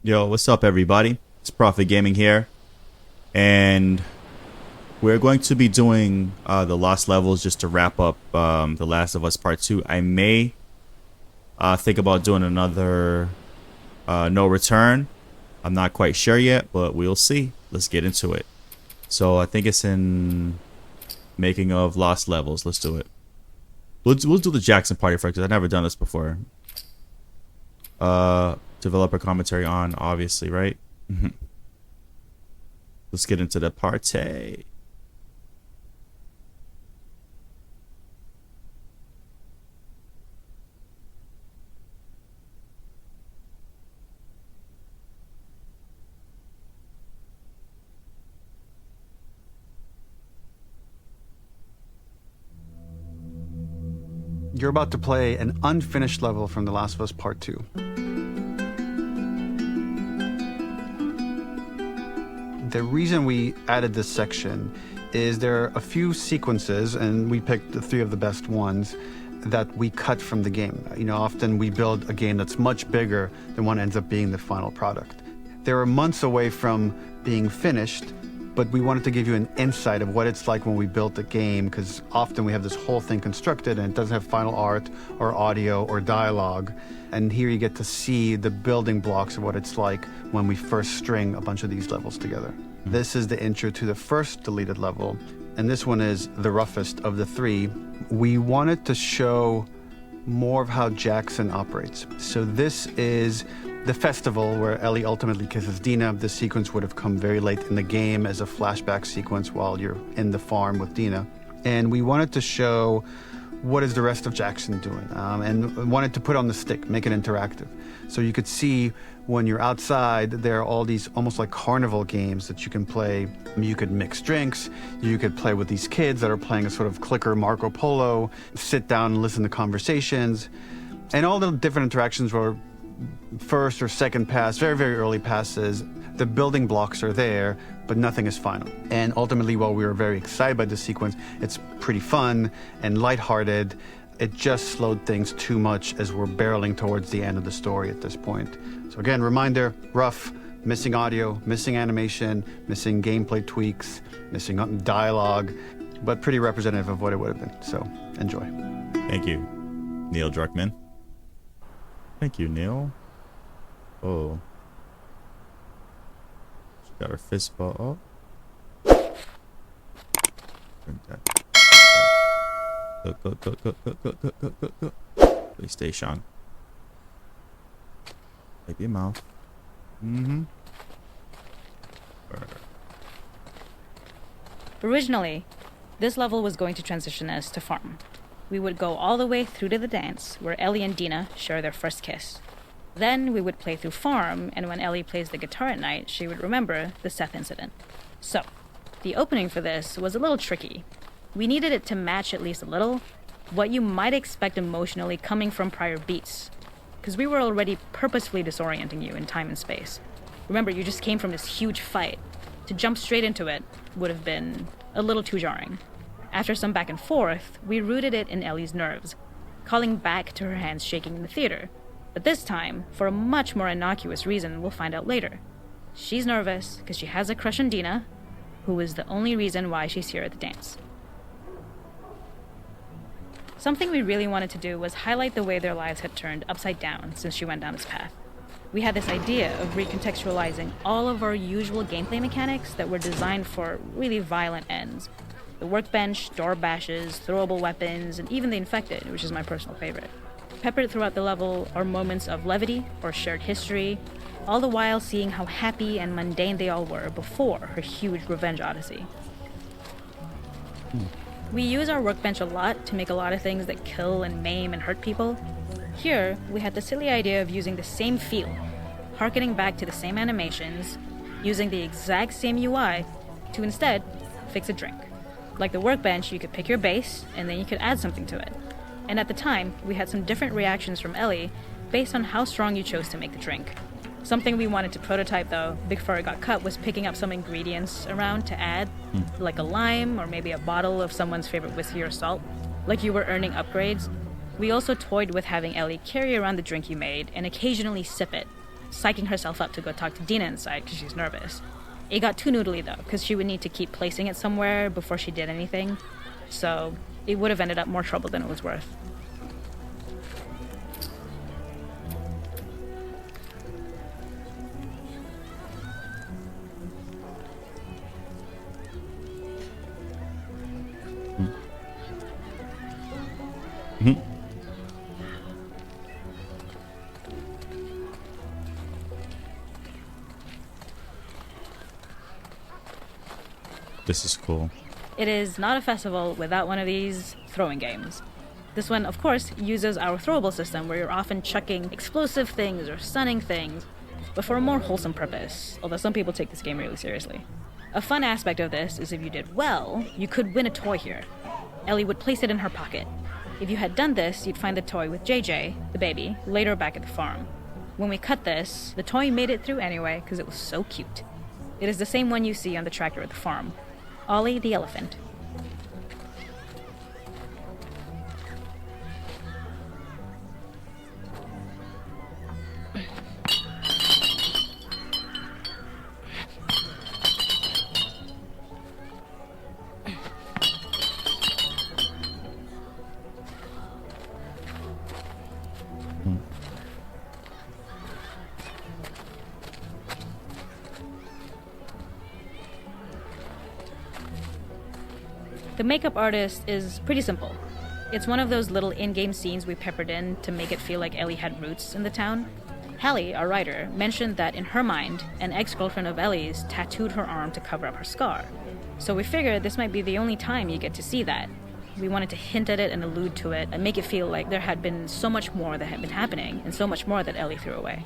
Yo, what's up, everybody? It's Profit Gaming here, and we're going to be doing the Lost Levels just to wrap up The Last of Us Part 2. I may think about doing another No Return. I'm not quite sure yet, but we'll see. Let's get into it. So I think it's in Making of Lost Levels. Let's do it. We'll do the Jackson party first because I've never done this before. Developer commentary on, obviously, right? Let's get into the party. You're about to play an unfinished level from The Last of Us Part 2. The reason we added this section is there are a few sequences, and we picked the 3 of the best ones, that we cut from the game. You know, often we build a game that's much bigger than what ends up being the final product. They were months away from being finished, but we wanted to give you an insight of what it's like when we built the game, because often we have this whole thing constructed and it doesn't have final art or audio or dialogue. And here you get to see the building blocks of what it's like when we first string a bunch of these levels together. This is the intro to the first deleted level, and this one is the roughest of the 3. We wanted to show more of how Jackson operates. So this is the festival where Ellie ultimately kisses Dina. This sequence would have come very late in the game as a flashback sequence while you're in the farm with Dina. And we wanted to show what is the rest of Jackson doing, and wanted to put on the stick, make it interactive. So you could see when you're outside, there are all these almost like carnival games that you can play. You could mix drinks, you could play with these kids that are playing a sort of clicker Marco Polo, sit down and listen to conversations. And all the different interactions were first or second pass, very, very early passes. The building blocks are there, but nothing is final. And ultimately, while we were very excited by this sequence, it's pretty fun and lighthearted. It just slowed things too much as we're barreling towards the end of the story at this point. So again, reminder, rough, missing audio, missing animation, missing gameplay tweaks, missing dialogue, but pretty representative of what it would have been. So enjoy. Thank you, Neil Druckmann. Thank you, Neil. Oh. She got her fist ball up. Drink that. Go. PlayStation. Wipe your mouth. Originally, this level was going to transition us to farm. We would go all the way through to the dance, where Ellie and Dina share their first kiss. Then we would play through farm, and when Ellie plays the guitar at night, she would remember the Seth incident. So, the opening for this was a little tricky. We needed it to match at least a little what you might expect emotionally coming from prior beats, because we were already purposefully disorienting you in time and space. Remember, you just came from this huge fight. To jump straight into it would have been a little too jarring. After some back and forth, we rooted it in Ellie's nerves, calling back to her hands shaking in the theater. But this time, for a much more innocuous reason we'll find out later. She's nervous because she has a crush on Dina, who is the only reason why she's here at the dance. Something we really wanted to do was highlight the way their lives had turned upside down since she went down this path. We had this idea of recontextualizing all of our usual gameplay mechanics that were designed for really violent ends. The workbench, door bashes, throwable weapons, and even the infected, which is my personal favorite. Peppered throughout the level are moments of levity or shared history, all the while seeing how happy and mundane they all were before her huge revenge odyssey. We use our workbench a lot to make a lot of things that kill and maim and hurt people. Here, we had the silly idea of using the same feel, harkening back to the same animations, using the exact same UI to instead fix a drink. Like the workbench, you could pick your base, and then you could add something to it. And at the time, we had some different reactions from Ellie based on how strong you chose to make the drink. Something we wanted to prototype, though, before it got cut, was picking up some ingredients around to add, like a lime or maybe a bottle of someone's favorite whiskey or salt. Like you were earning upgrades, We also toyed with having Ellie carry around the drink you made and occasionally sip it, psyching herself up to go talk to Dina inside because she's nervous. It got too noodly though, because she would need to keep placing it somewhere before she did anything, so it would have ended up more trouble than it was worth. Mm-hmm. This is cool. It is not a festival without one of these throwing games. This one, of course, uses our throwable system where you're often chucking explosive things or stunning things, but for a more wholesome purpose, although some people take this game really seriously. A fun aspect of this is if you did well, you could win a toy here. Ellie would place it in her pocket. If you had done this, you'd find the toy with JJ, the baby, later back at the farm. When we cut this, the toy made it through anyway because it was so cute. It is the same one you see on the tractor at the farm. Ollie the elephant. The makeup artist is pretty simple. It's one of those little in-game scenes we peppered in to make it feel like Ellie had roots in the town. Hallie, our writer, mentioned that in her mind, an ex-girlfriend of Ellie's tattooed her arm to cover up her scar. So we figured this might be the only time you get to see that. We wanted to hint at it and allude to it and make it feel like there had been so much more that had been happening and so much more that Ellie threw away.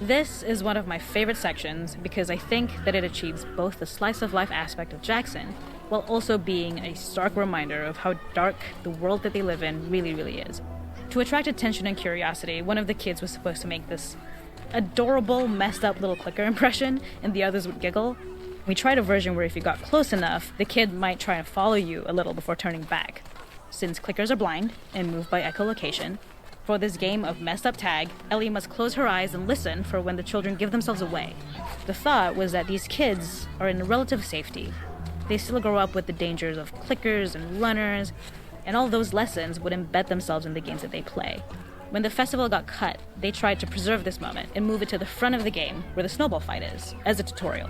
This is one of my favorite sections because I think that it achieves both the slice of life aspect of Jackson while also being a stark reminder of how dark the world that they live in really, really is. To attract attention and curiosity, one of the kids was supposed to make this adorable, messed up little clicker impression and the others would giggle. We tried a version where if you got close enough, the kid might try and follow you a little before turning back. Since clickers are blind and move by echolocation, for this game of messed up tag, Ellie must close her eyes and listen for when the children give themselves away. The thought was that these kids are in relative safety. They still grow up with the dangers of clickers and runners, and all those lessons would embed themselves in the games that they play. When the festival got cut, they tried to preserve this moment and move it to the front of the game where the snowball fight is, as a tutorial.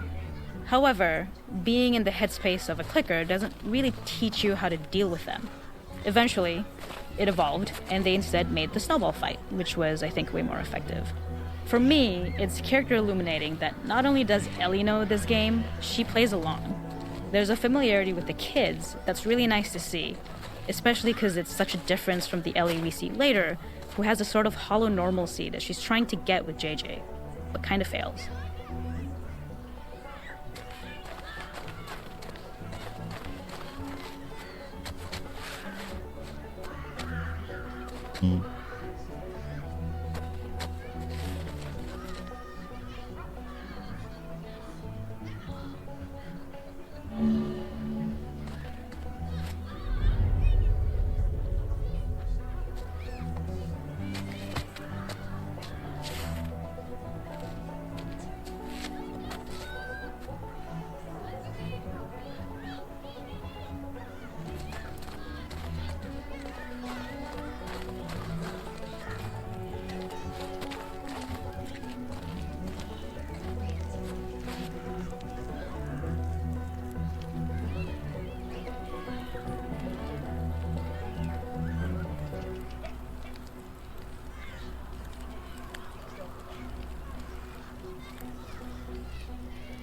However, being in the headspace of a clicker doesn't really teach you how to deal with them. Eventually, it evolved, and they instead made the snowball fight, which was, I think, way more effective. For me, it's character illuminating that not only does Ellie know this game, she plays along. There's a familiarity with the kids that's really nice to see, especially because it's such a difference from the Ellie we see later, who has a sort of hollow normalcy that she's trying to get with JJ, but kind of fails.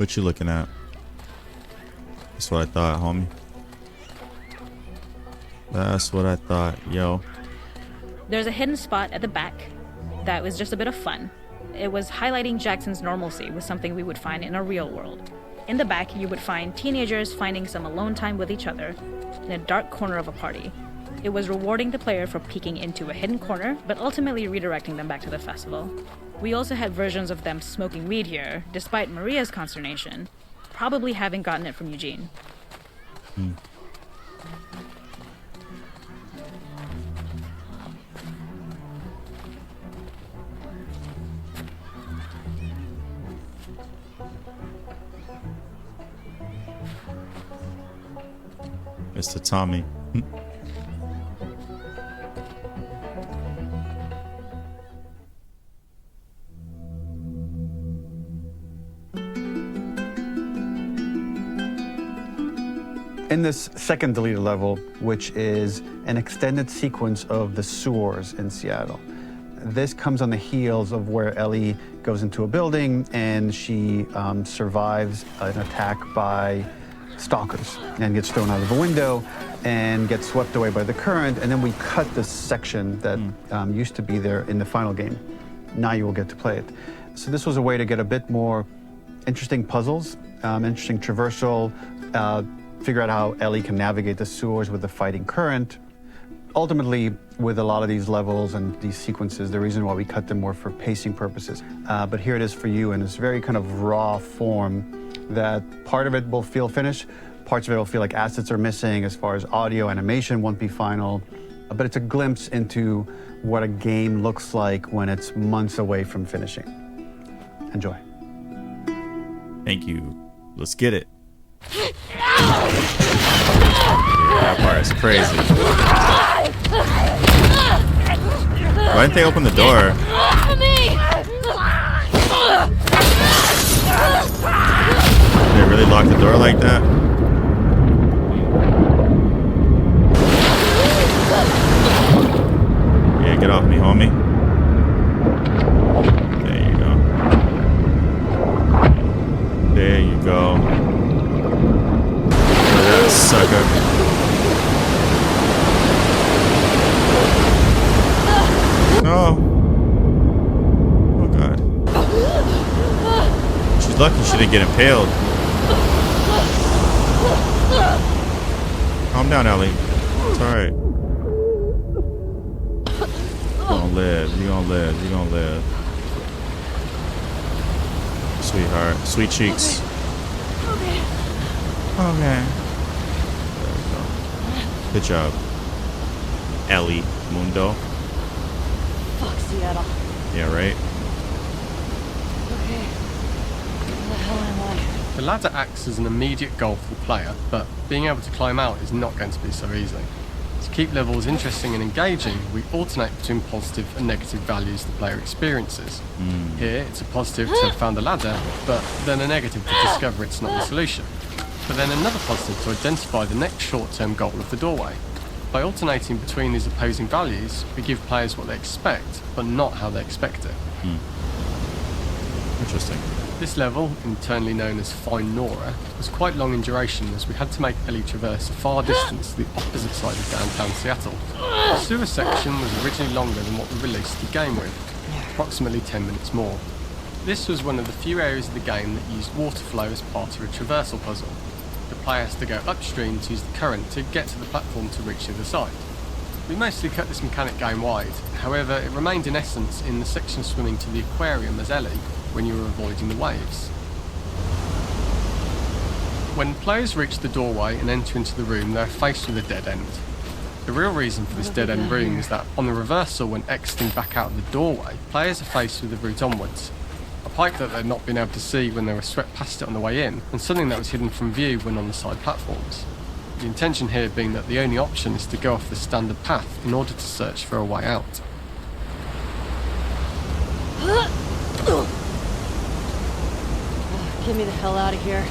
What you looking at? That's what I thought, homie. That's what I thought, yo. There's a hidden spot at the back that was just a bit of fun. It was highlighting Jackson's normalcy with something we would find in a real world. In the back, you would find teenagers finding some alone time with each other in a dark corner of a party. It was rewarding the player for peeking into a hidden corner, but ultimately redirecting them back to the festival. We also had versions of them smoking weed here, despite Maria's consternation, probably having gotten it from Eugene. Mr. Tommy. In this second deleted level, which is an extended sequence of the sewers in Seattle, this comes on the heels of where Ellie goes into a building and she survives an attack by stalkers and gets thrown out of a window and gets swept away by the current. And then we cut this section that used to be there in the final game. Now you will get to play it. So this was a way to get a bit more interesting puzzles, interesting traversal, figure out how Ellie can navigate the sewers with the fighting current. Ultimately, with a lot of these levels and these sequences, the reason why we cut them were for pacing purposes. But here it is for you in this very kind of raw form that part of it will feel finished, parts of it will feel like assets are missing as far as audio, animation won't be final. But it's a glimpse into what a game looks like when it's months away from finishing. Enjoy. Thank you. Let's get it. Yeah, that part is crazy. Why didn't they open the door? Did they really lock the door like that? Yeah, get off me, homie. There you go. There you go. That sucker. No. Oh god. She's lucky she didn't get impaled. Calm down, Ellie. It's alright. You're gonna live. You're gonna live. You're gonna live. Sweetheart. Sweet cheeks. Okay. Good job, Ellie Mundo. Fuck Seattle. Yeah, right? Okay. Where the hell am I? The ladder acts as an immediate goal for the player, but being able to climb out is not going to be so easy. To keep levels interesting and engaging, we alternate between positive and negative values the player experiences. Here, it's a positive to have found a ladder, but then a negative to discover it's not the solution. But then another positive to identify the next short-term goal of the doorway. By alternating between these opposing values, we give players what they expect, but not how they expect it. Interesting. This level, internally known as Find Nora, was quite long in duration as we had to make Ellie traverse a far distance to the opposite side of downtown Seattle. The sewer section was originally longer than what we released the game with, approximately 10 minutes more. This was one of the few areas of the game that used water flow as part of a traversal puzzle. The player has to go upstream to use the current to get to the platform to reach the other side. We mostly cut this mechanic game-wide, however it remained in essence in the section swimming to the aquarium as Ellie when you were avoiding the waves. When players reach the doorway and enter into the room, they are faced with a dead end. The real reason for this dead-end room is that on the reversal when exiting back out of the doorway, players are faced with the route onwards. A pipe that they'd not been able to see when they were swept past it on the way in, and something that was hidden from view when on the side platforms. The intention here being that the only option is to go off the standard path in order to search for a way out. Get me the hell out of here.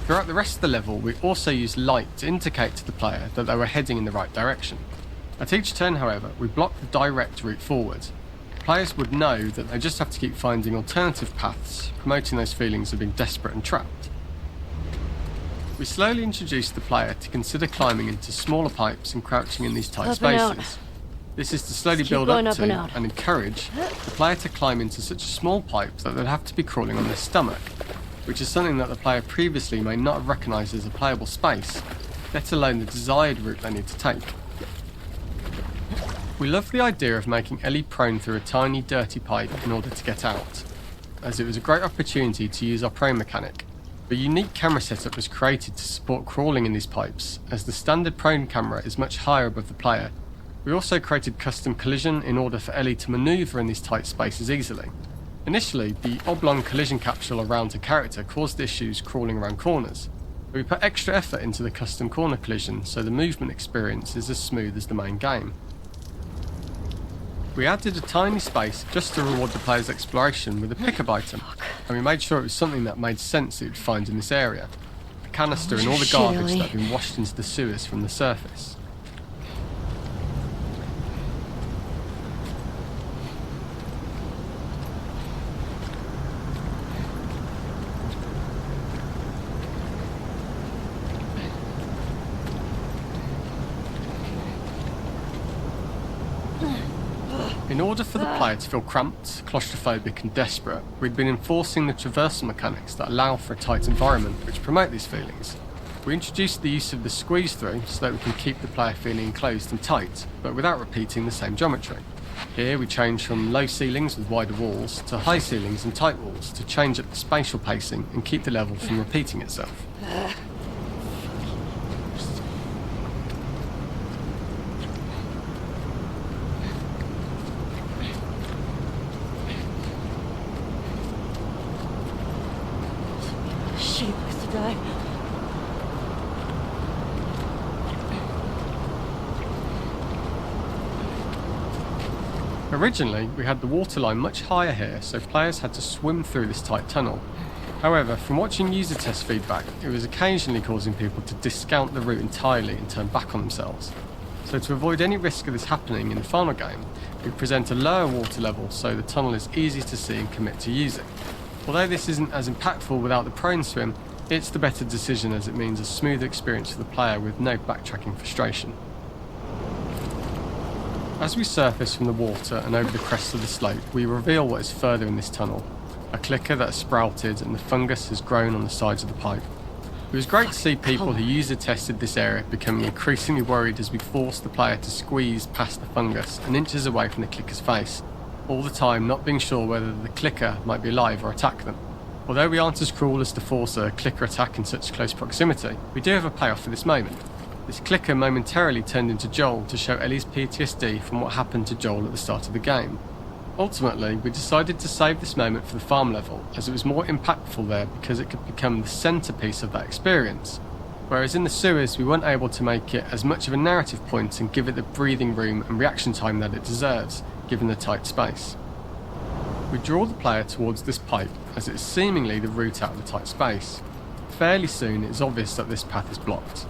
Throughout the rest of the level, we also used light to indicate to the player that they were heading in the right direction. At each turn, however, we blocked the direct route forward. players would know that they just have to keep finding alternative paths, promoting those feelings of being desperate and trapped. We slowly introduced the player to consider climbing into smaller pipes and crouching in these tight Up and out. spaces. This is to slowly Just keep build going up up to and out. and encourage the player to climb into such a small pipe that they'd have to be crawling on their stomach, which is something that the player previously may not have recognised as a playable space, let alone the desired route they need to take. We loved the idea of making Ellie prone through a tiny dirty pipe in order to get out, as it was a great opportunity to use our prone mechanic. A unique camera setup was created to support crawling in these pipes, as the standard prone camera is much higher above the player. We also created custom collision in order for Ellie to manoeuvre in these tight spaces easily. Initially, the oblong collision capsule around her character caused issues crawling around corners, but we put extra effort into the custom corner collision so the movement experience is as smooth as the main game. We added a tiny space just to reward the player's exploration with a pickup item, and we made sure it was something that made sense that you'd find in this area. A canister and all the Shit, garbage Ellie. that had been washed into the sewers from the surface. In order for the player to feel cramped, claustrophobic and desperate, we'd been enforcing the traversal mechanics that allow for a tight environment which promote these feelings. We introduced the use of the squeeze through so that we can keep the player feeling enclosed and tight, but without repeating the same geometry. Here we change from low ceilings with wider walls to high ceilings and tight walls to change up the spatial pacing and keep the level from repeating itself. Shit, place to die. Originally, we had the waterline much higher here, so players had to swim through this tight tunnel. However, from watching user test feedback, it was occasionally causing people to discount the route entirely and turn back on themselves. So to avoid any risk of this happening in the final game, we present a lower water level so the tunnel is easy to see and commit to using. Although this isn't as impactful without the prone swim, it's the better decision as it means a smoother experience for the player with no backtracking frustration. As we surface from the water and over the crest of the slope, we reveal what is further in this tunnel. A clicker that has sprouted and the fungus has grown on the sides of the pipe. It was great to see people who user tested this area becoming increasingly worried as we forced the player to squeeze past the fungus and inches away from the clicker's face, all the time not being sure whether the clicker might be alive or attack them. Although we aren't as cruel as to force a clicker attack in such close proximity, we do have a payoff for this moment. This clicker momentarily turned into Joel to show Ellie's PTSD from what happened to Joel at the start of the game. Ultimately, we decided to save this moment for the farm level, as it was more impactful there because it could become the centrepiece of that experience. Whereas in the sewers, we weren't able to make it as much of a narrative point and give it the breathing room and reaction time that it deserves, given the tight space. We draw the player towards this pipe, as it is seemingly the route out of the tight space. Fairly soon, it is obvious that this path is blocked.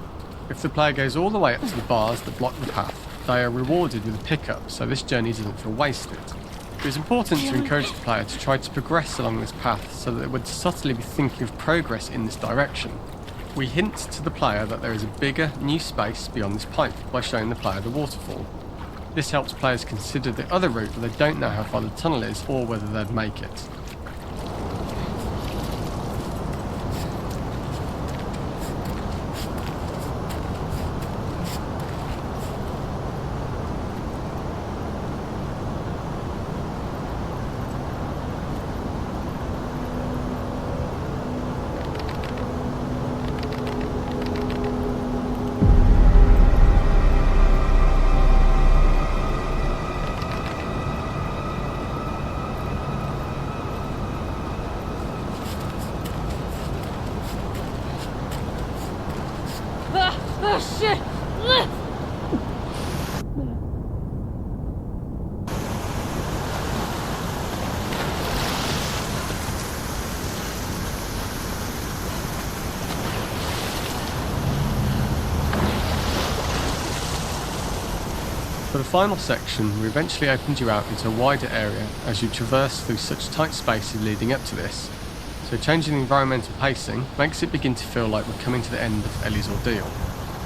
If the player goes all the way up to the bars that block the path, they are rewarded with a pickup, so this journey doesn't feel wasted. It was important to encourage the player to try to progress along this path so that they would subtly be thinking of progress in this direction. We hint to the player that there is a bigger, new space beyond this pipe by showing the player the waterfall. This helps players consider the other route that they don't know how far the tunnel is or whether they'd make it. Oh shit! For the final section, we eventually opened you out into a wider area as you traverse through such tight spaces leading up to this, so changing the environmental pacing makes it begin to feel like we're coming to the end of Ellie's ordeal.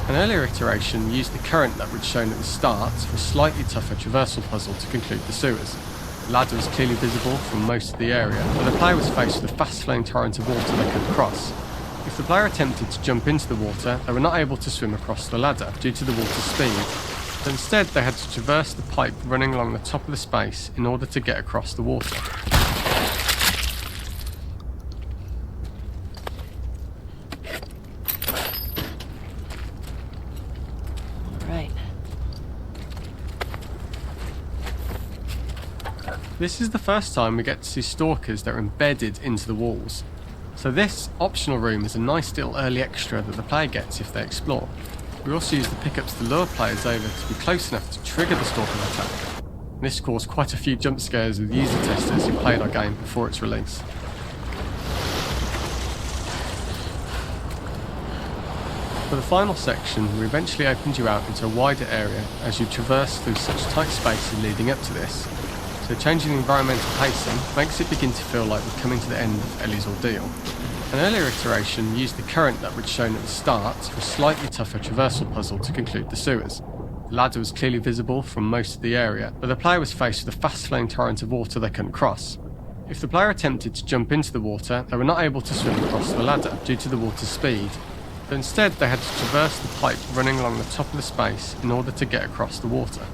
An earlier iteration used the current that we'd shown at the start for a slightly tougher traversal puzzle to conclude the sewers. The ladder was clearly visible from most of the area, but the player was faced with a fast-flowing torrent of water they couldn't cross. If the player attempted to jump into the water, they were not able to swim across the ladder due to the water's speed, but instead they had to traverse the pipe running along the top of the space in order to get across the water. Right. This is the first time we get to see stalkers that are embedded into the walls. So this optional room is a nice little early extra that the player gets if they explore. We also use the pickups to lure players over to be close enough to trigger the stalker attack. This caused quite a few jump scares with user testers who played our game before its release. For the final section, we eventually opened you out into a wider area as you traverse through such tight spaces leading up to this, so changing the environmental pacing makes it begin to feel like we're coming to the end of Ellie's ordeal. An earlier iteration used the current that we'd shown at the start for a slightly tougher traversal puzzle to conclude the sewers. The ladder was clearly visible from most of the area, but the player was faced with a fast-flowing torrent of water they couldn't cross. If the player attempted to jump into the water, they were not able to swim across the ladder due to the water's speed, but instead they had to traverse the pipe running along the top of the space in order to get across the water.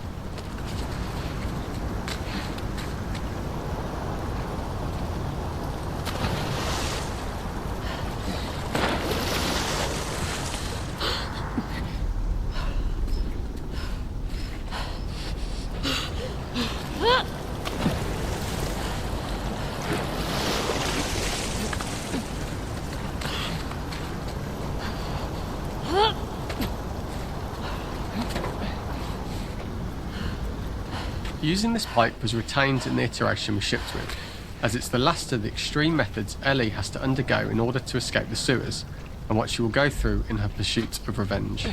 Using this pipe was retained in the iteration we shipped with, as it's the last of the extreme methods Ellie has to undergo in order to escape the sewers, and what she will go through in her pursuit of revenge.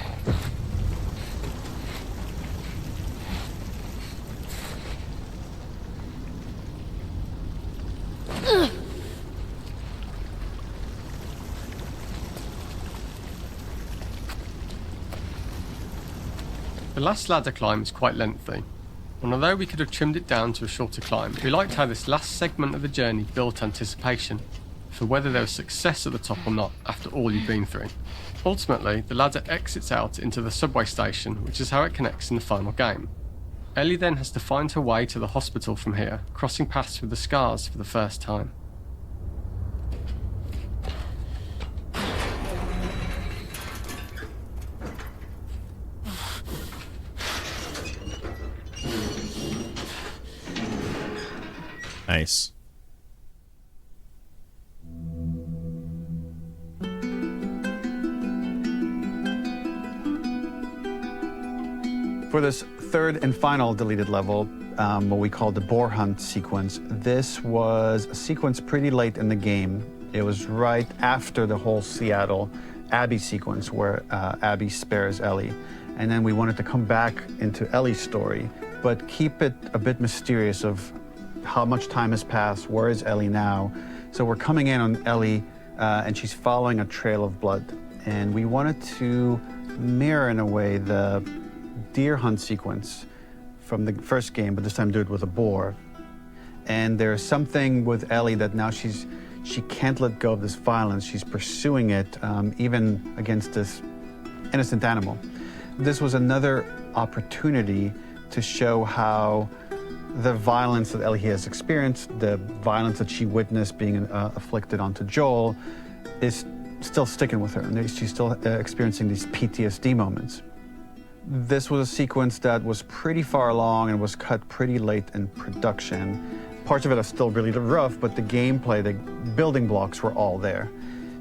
The last ladder climb is quite lengthy, and although we could have trimmed it down to a shorter climb, we liked how this last segment of the journey built anticipation for whether there was success at the top or not after all you've been through. Ultimately, the ladder exits out into the subway station, which is how it connects in the final game. Ellie then has to find her way to the hospital from here, crossing paths with the scars for the first time. Nice. For this third and final deleted level, what we call the boar hunt sequence, this was a sequence pretty late in the game. It was right after the whole Seattle Abby sequence where Abby spares Ellie. And then we wanted to come back into Ellie's story, but keep it a bit mysterious of how much time has passed, where is Ellie now? So we're coming in on Ellie and she's following a trail of blood. And we wanted to mirror in a way the deer hunt sequence from the first game, but this time do it with a boar. And there's something with Ellie that now she can't let go of this violence. She's pursuing it even against this innocent animal. This was another opportunity to show how the violence that Ellie has experienced, the violence that she witnessed being afflicted onto Joel, is still sticking with her, and she's still experiencing these PTSD moments. This was a sequence that was pretty far along and was cut pretty late in production. Parts of it are still really rough, but the gameplay, the building blocks were all there.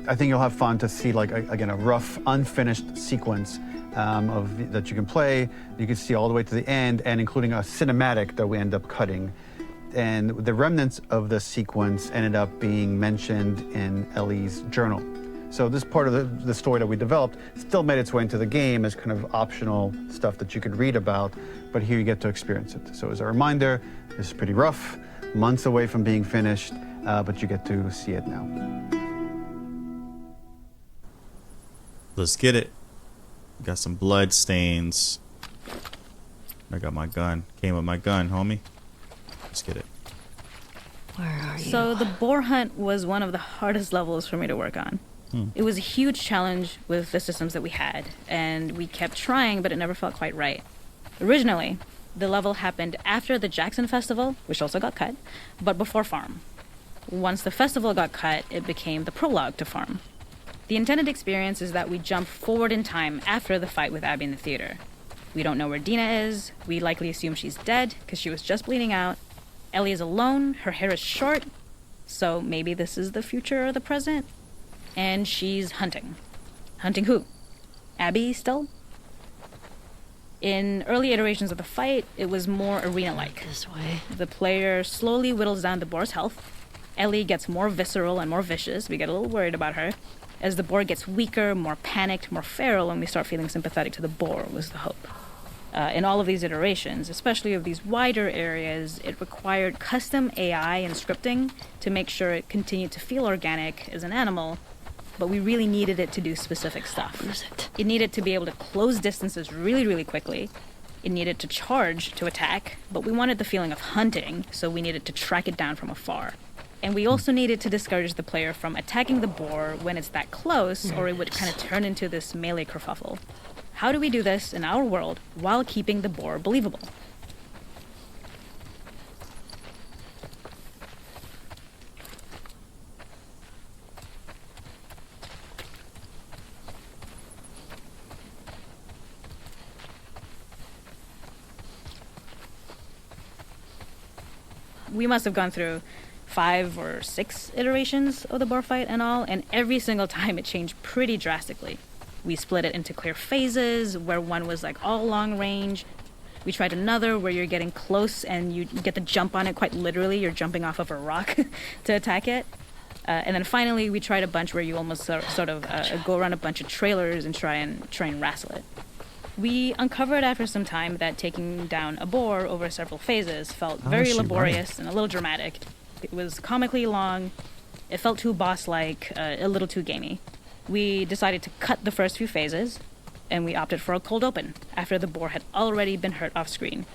I think you'll have fun to see, like, again, a rough, unfinished sequence that you can play. You can see all the way to the end, and including a cinematic that we end up cutting. And the remnants of the sequence ended up being mentioned in Ellie's journal. So this part of the story that we developed still made its way into the game as kind of optional stuff that you could read about, but here you get to experience it. So as a reminder, this is pretty rough, months away from being finished, but you get to see it now. Let's get it. Got some blood stains. I got my gun. Came with my gun, homie. Let's get it. Where are you? So the boar hunt was one of the hardest levels for me to work on. It was a huge challenge with the systems that we had, and we kept trying, but it never felt quite right. Originally, the level happened after the Jackson Festival, which also got cut, but before Farm. Once the festival got cut, it became the prologue to Farm. The intended experience is that we jump forward in time after the fight with Abby in the theater. We don't know where Dina is. We likely assume she's dead because she was just bleeding out. Ellie is alone. Her hair is short. So maybe this is the future or the present. And she's hunting. Hunting who? Abby still? In early iterations of the fight, it was more arena-like. This way. The player slowly whittles down the boar's health. Ellie gets more visceral and more vicious. We get a little worried about her. As the boar gets weaker, more panicked, more feral, and we start feeling sympathetic to the boar, was the hope. In all of these iterations, especially of these wider areas, it required custom AI and scripting to make sure it continued to feel organic as an animal, but we really needed it to do specific stuff. Who's it? It needed to be able to close distances really, really quickly. It needed to charge to attack, but we wanted the feeling of hunting, so we needed to track it down from afar. And we also needed to discourage the player from attacking the boar when it's that close, or it would kind of turn into this melee kerfuffle. How do we do this in our world while keeping the boar believable? We must have gone through 5 or 6 iterations of the boar fight and all, and every single time it changed pretty drastically. We split it into clear phases, where one was like all long range. We tried another where you're getting close and you get the jump on it quite literally. You're jumping off of a rock to attack it. And then finally we tried a bunch where you almost sort of go around a bunch of trailers and try and wrestle it. We uncovered after some time that taking down a boar over several phases felt very laborious and a little dramatic. It was comically long. It felt too boss-like, a little too gamey. We decided to cut the first few phases, and we opted for a cold open after the boar had already been hurt off-screen.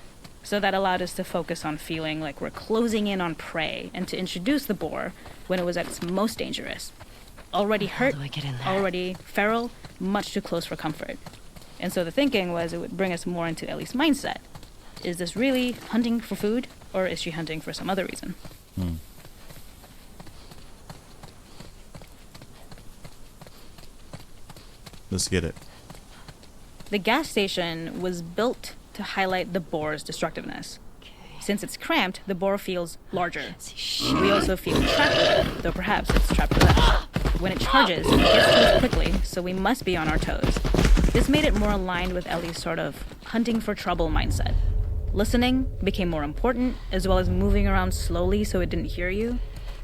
So that allowed us to focus on feeling like we're closing in on prey and to introduce the boar when it was at its most dangerous. Already hurt, do I get in there? already feral, much too close for comfort. And so the thinking was it would bring us more into Ellie's mindset. Is this really hunting for food, or is she hunting for some other reason? Let's get it. The gas station was built to highlight the boar's destructiveness. Since it's cramped, the boar feels larger. We also feel trapped with it, though perhaps it's trapped with us. When it charges, it gets to us quickly, so we must be on our toes. This made it more aligned with Ellie's sort of hunting for trouble mindset. Listening became more important, as well as moving around slowly so it didn't hear you.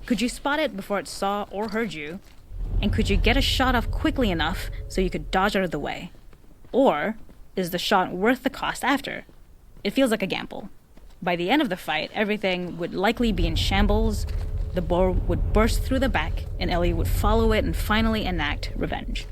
Could you spot it before it saw or heard you? And could you get a shot off quickly enough so you could dodge out of the way? Or is the shot worth the cost after? It feels like a gamble. By the end of the fight, everything would likely be in shambles. The boar would burst through the back, and Ellie would follow it and finally enact revenge.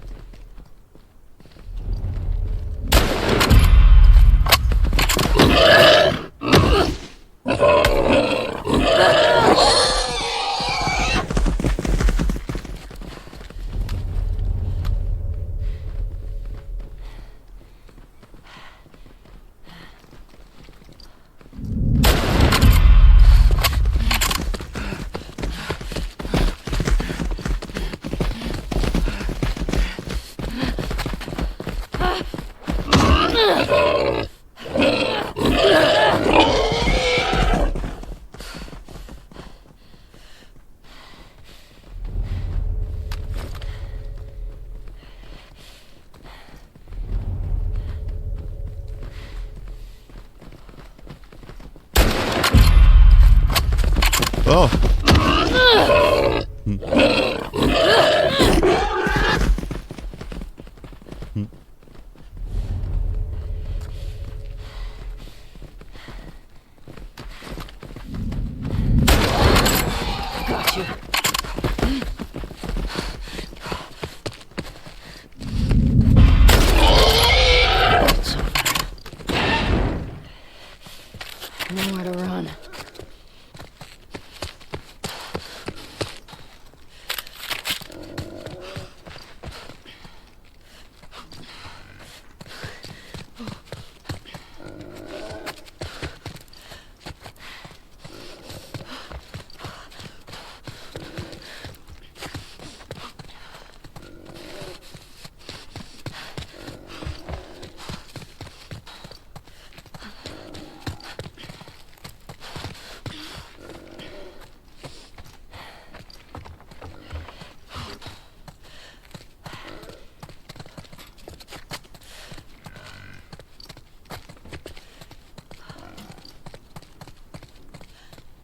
Oh.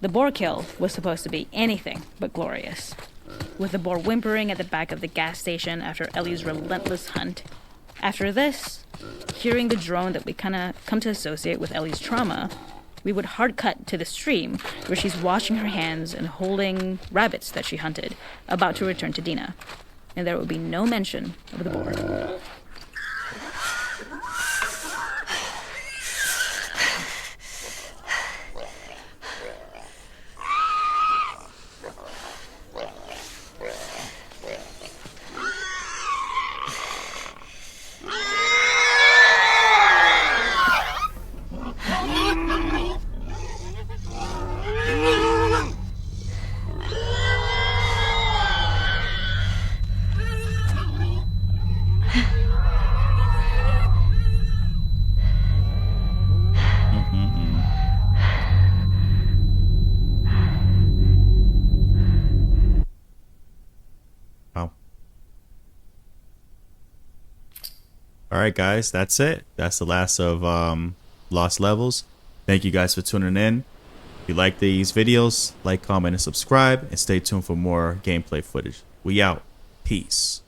The boar kill was supposed to be anything but glorious, with the boar whimpering at the back of the gas station after Ellie's relentless hunt. After this, hearing the drone that we kinda come to associate with Ellie's trauma, we would hard cut to the stream where she's washing her hands and holding rabbits that she hunted, about to return to Dina. And there would be no mention of the boar. All right, guys, that's it. That's the last of Lost Levels. Thank you guys for tuning in. If you like these videos, like, comment, and subscribe, and stay tuned for more gameplay footage. We out. Peace.